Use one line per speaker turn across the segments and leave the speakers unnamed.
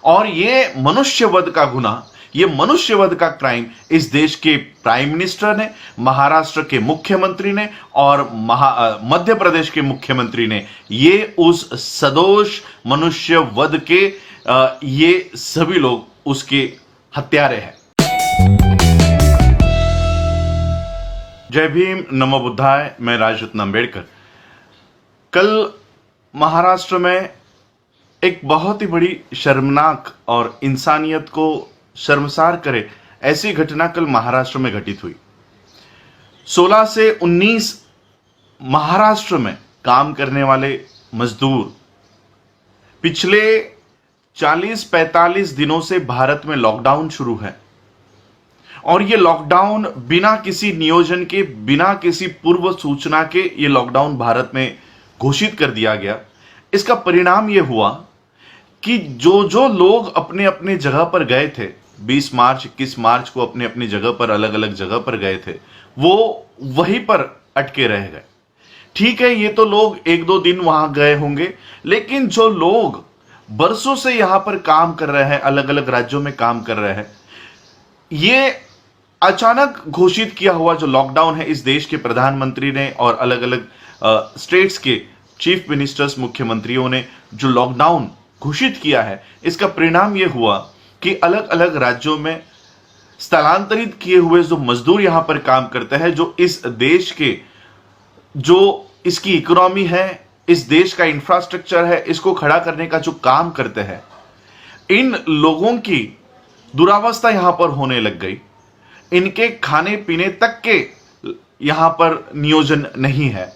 और ये मनुष्यवध का गुनाह, ये मनुष्यवध का क्राइम इस देश के प्राइम मिनिस्टर ने, महाराष्ट्र के मुख्यमंत्री ने और मध्य प्रदेश के मुख्यमंत्री ने, ये उस सदोष मनुष्यवध के ये सभी लोग उसके हत्यारे हैं। जय भीम, नमो बुद्धाय। मैं राजरत्न अंबेडकर। कल महाराष्ट्र में एक बहुत ही बड़ी शर्मनाक और इंसानियत को शर्मसार करे ऐसी घटना कल महाराष्ट्र में घटित हुई। 16 से 19 महाराष्ट्र में काम करने वाले मजदूर पिछले 40-45 दिनों से भारत में लॉकडाउन शुरू है और ये लॉकडाउन बिना किसी नियोजन के, बिना किसी पूर्व सूचना के ये लॉकडाउन भारत में घोषित कर दिया गया। इसका परिणाम ये हुआ कि जो लोग अपने अपने जगह पर गए थे, 20 मार्च 21 मार्च को अपने अपनी जगह पर, अलग अलग जगह पर गए थे, वो वहीं पर अटके रह गए। ठीक है, ये तो लोग 1-2 दिन वहां गए होंगे, लेकिन जो लोग बरसों से यहां पर काम कर रहे हैं, अलग अलग राज्यों में काम कर रहे हैं, ये अचानक घोषित किया हुआ जो लॉकडाउन है, इस देश के प्रधानमंत्री ने और अलग अलग स्टेट्स के चीफ मिनिस्टर्स, मुख्यमंत्रियों ने जो लॉकडाउन घोषित किया है, इसका परिणाम यह हुआ कि अलग अलग राज्यों में स्थलांतरित किए हुए जो मजदूर यहां पर काम करते हैं, जो इस देश के, जो इसकी इकोनॉमी है, इस देश का इंफ्रास्ट्रक्चर है, इसको खड़ा करने का जो काम करते हैं, इन लोगों की दुरावस्था यहां पर होने लग गई। इनके खाने पीने तक के यहां पर नियोजन नहीं है।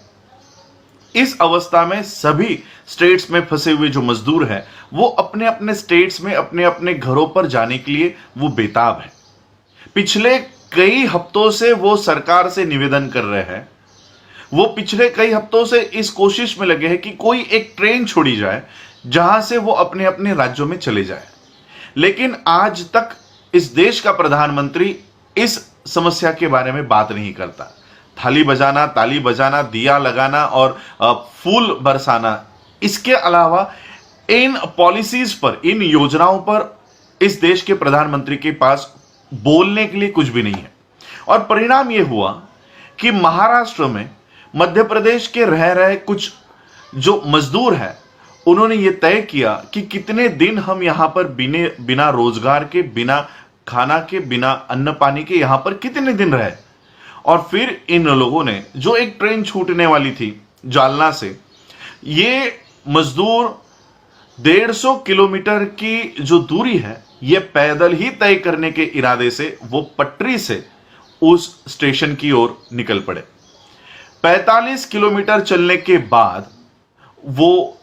इस अवस्था में सभी स्टेट्स में फंसे हुए जो मजदूर हैं, वो अपने अपने स्टेट्स में, अपने अपने घरों पर जाने के लिए वो बेताब है। पिछले कई हफ्तों से वो सरकार से निवेदन कर रहे हैं, वो पिछले कई हफ्तों से इस कोशिश में लगे हैं कि कोई एक ट्रेन छोड़ी जाए जहां से वो अपने अपने राज्यों में चले जाए। लेकिन आज तक इस देश का प्रधानमंत्री इस समस्या के बारे में बात नहीं करता। थाली बजाना, ताली बजाना, दिया लगाना और फूल बरसाना, इसके अलावा इन पॉलिसीज पर, इन योजनाओं पर इस देश के प्रधानमंत्री के पास बोलने के लिए कुछ भी नहीं है। और परिणाम यह हुआ कि महाराष्ट्र में, मध्य प्रदेश के रह रहे कुछ जो मजदूर हैं, उन्होंने ये तय किया कि कितने दिन हम यहां पर बिना रोजगार के, बिना खाना के, बिना अन्न पानी के यहां पर कितने दिन रहे। और फिर इन लोगों ने, जो एक ट्रेन छूटने वाली थी जालना से, ये मजदूर 150 किलोमीटर की जो दूरी है, ये पैदल ही तय करने के इरादे से वो पटरी से उस स्टेशन की ओर निकल पड़े। 45 किलोमीटर चलने के बाद वो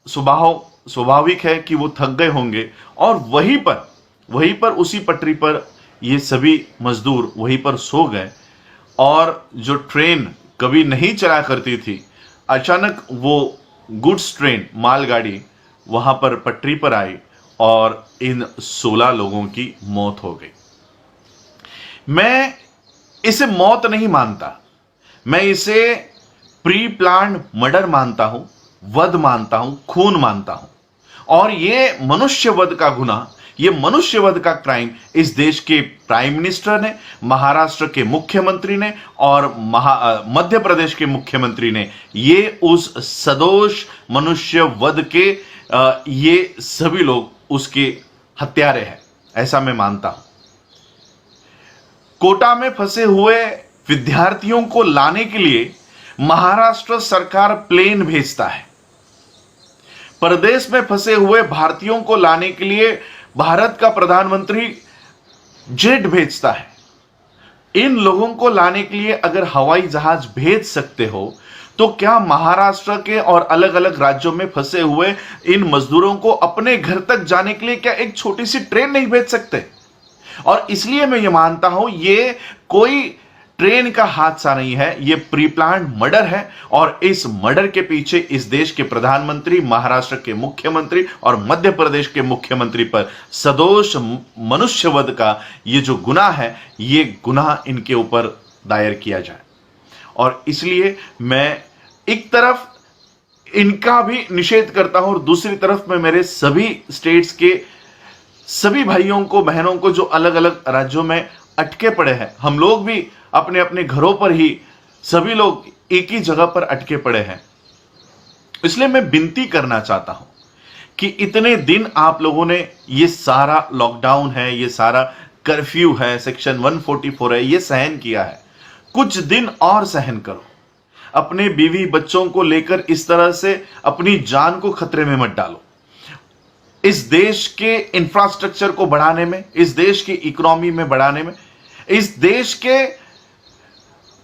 स्वाभाविक है कि वो थक गए होंगे और वहीं पर उसी पटरी पर ये सभी मजदूर वहीं पर सो गए। और जो ट्रेन कभी नहीं चला करती थी, अचानक वो गुड्स ट्रेन, मालगाड़ी वहां पर पटरी पर आई और इन 16 लोगों की मौत हो गई। मैं इसे मौत नहीं मानता, मैं इसे प्री प्लान्ड मर्डर मानता हूं, वध मानता हूं, खून मानता हूं। और ये मनुष्यवध का गुनाह, ये मनुष्यवध का क्राइम इस देश के प्राइम मिनिस्टर ने, महाराष्ट्र के मुख्यमंत्री ने और मध्य प्रदेश के मुख्यमंत्री ने, ये उस सदोष मनुष्यवध के ये सभी लोग उसके हत्यारे हैं, ऐसा मैं मानता हूं। कोटा में फंसे हुए विद्यार्थियों को लाने के लिए महाराष्ट्र सरकार प्लेन भेजता है। प्रदेश में फंसे हुए भारतीयों को लाने के लिए भारत का प्रधानमंत्री जेट भेजता है। इन लोगों को लाने के लिए अगर हवाई जहाज भेज सकते हो, तो क्या महाराष्ट्र के और अलग अलग राज्यों में फंसे हुए इन मजदूरों को अपने घर तक जाने के लिए क्या एक छोटी सी ट्रेन नहीं भेज सकते? और इसलिए मैं ये मानता हूं, ये कोई ट्रेन का हादसा नहीं है, ये प्री प्लान्ड मर्डर है। और इस मर्डर के पीछे इस देश के प्रधानमंत्री, महाराष्ट्र के मुख्यमंत्री और मध्य प्रदेश के मुख्यमंत्री पर सदोष मनुष्यवध का ये जो गुनाह है, ये गुनाह इनके ऊपर दायर किया जाए। और इसलिए मैं एक तरफ इनका भी निषेध करता हूं और दूसरी तरफ मैं मेरे सभी स्टेट्स के सभी भाइयों को बहनों को जो अलग अलग राज्यों में अटके पड़े हैं, हम लोग भी अपने अपने घरों पर ही सभी लोग एक ही जगह पर अटके पड़े हैं। इसलिए मैं विनती करना चाहता हूं कि इतने दिन आप लोगों ने ये सारा लॉकडाउन है, ये सारा कर्फ्यू है, सेक्शन 144 है, ये सहन किया है, कुछ दिन और सहन करो। अपने बीवी बच्चों को लेकर इस तरह से अपनी जान को खतरे में मत डालो। इस देश के इंफ्रास्ट्रक्चर को बढ़ाने में, इस देश की इकोनॉमी में बढ़ाने में, इस देश के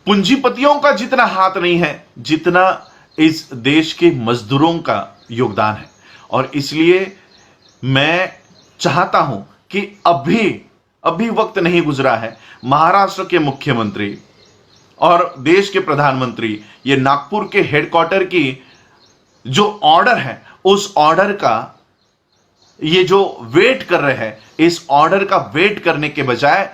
पूंजीपतियों का जितना हाथ नहीं है, जितना इस देश के मजदूरों का योगदान है। और इसलिए मैं चाहता हूं कि अभी वक्त नहीं गुजरा है। महाराष्ट्र के मुख्यमंत्री और देश के प्रधानमंत्री ये नागपुर के हेडक्वार्टर की जो ऑर्डर है, उस ऑर्डर का ये जो वेट कर रहे हैं, इस ऑर्डर का वेट करने के बजाय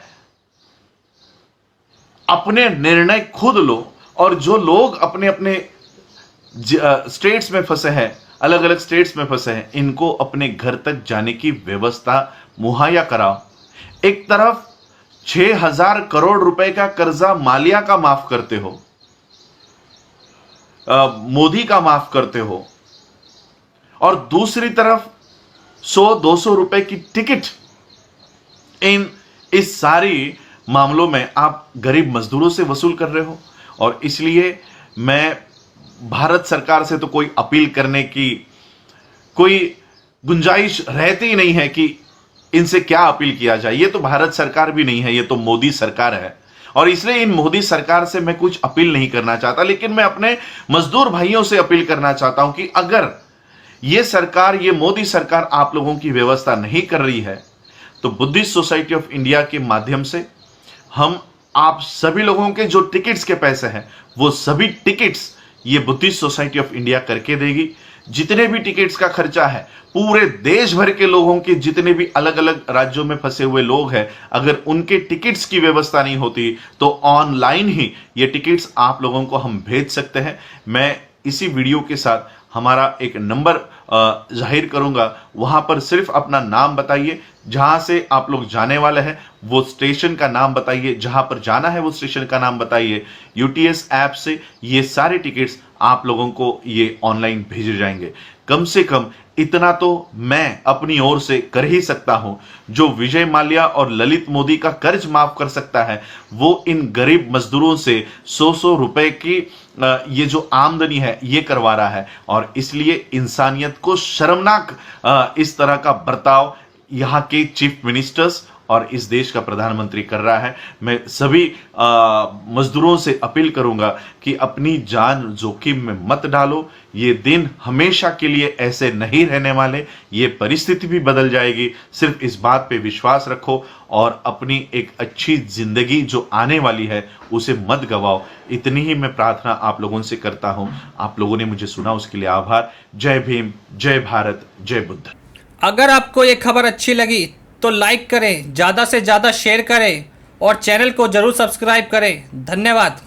अपने निर्णय खुद लो। और जो लोग अपने अपने स्टेट्स में फंसे हैं, अलग अलग स्टेट्स में फंसे हैं, इनको अपने घर तक जाने की व्यवस्था मुहैया कराओ। एक तरफ 6,000 करोड़ रुपए का कर्जा माल्या का माफ करते हो, मोदी का माफ करते हो, और दूसरी तरफ 100-200 रुपए की टिकट इस सारी मामलों में आप गरीब मजदूरों से वसूल कर रहे हो। और इसलिए मैं भारत सरकार से तो कोई अपील करने की कोई गुंजाइश रहती ही नहीं है कि इनसे क्या अपील किया जाए। ये तो भारत सरकार भी नहीं है, ये तो मोदी सरकार है। और इसलिए इन मोदी सरकार से मैं कुछ अपील नहीं करना चाहता, लेकिन मैं अपने मजदूर भाइयों से अपील करना चाहता हूं कि अगर ये सरकार, ये मोदी सरकार आप लोगों की व्यवस्था नहीं कर रही है, तो बुद्धिस्ट सोसाइटी ऑफ इंडिया के माध्यम से हम आप सभी लोगों के जो टिकट्स के पैसे हैं, वो सभी टिकट्स ये बुद्धिस्ट सोसाइटी ऑफ इंडिया करके देगी। जितने भी टिकट्स का खर्चा है, पूरे देश भर के लोगों के, जितने भी अलग अलग राज्यों में फंसे हुए लोग हैं, अगर उनके टिकट्स की व्यवस्था नहीं होती तो ऑनलाइन ही ये टिकट्स आप लोगों को हम भेज सकते हैं। मैं इसी वीडियो के साथ हमारा एक नंबर जाहिर करूंगा, वहां पर सिर्फ अपना नाम बताइए, जहां से आप लोग जाने वाले हैं वो स्टेशन का नाम बताइए, जहां पर जाना है वो स्टेशन का नाम बताइए। यूटीएस ऐप से ये सारे टिकट्स आप लोगों को ये ऑनलाइन भेजे जाएंगे। कम से कम इतना तो मैं अपनी ओर से कर ही सकता हूं। जो विजय माल्या और ललित मोदी का कर्ज माफ कर सकता है, वो इन गरीब मजदूरों से 100 रुपए की ये जो आमदनी है ये करवा रहा है। और इसलिए इंसानियत को शर्मनाक इस तरह का बर्ताव यहाँ के चीफ मिनिस्टर्स और इस देश का प्रधानमंत्री कर रहा है। मैं सभी मजदूरों से अपील करूंगा कि अपनी जान जोखिम में मत डालो। ये दिन हमेशा के लिए ऐसे नहीं रहने वाले, ये परिस्थिति भी बदल जाएगी। सिर्फ इस बात पे विश्वास रखो और अपनी एक अच्छी जिंदगी जो आने वाली है उसे मत गवाओ। इतनी ही मैं प्रार्थना आप लोगों से करता हूं। आप लोगों ने मुझे सुना, उसके लिए आभार। जय भीम, जय भारत, जय बुद्ध।
अगर आपको ये खबर अच्छी लगी तो लाइक करें, ज़्यादा से ज़्यादा शेयर करें और चैनल को ज़रूर सब्सक्राइब करें। धन्यवाद।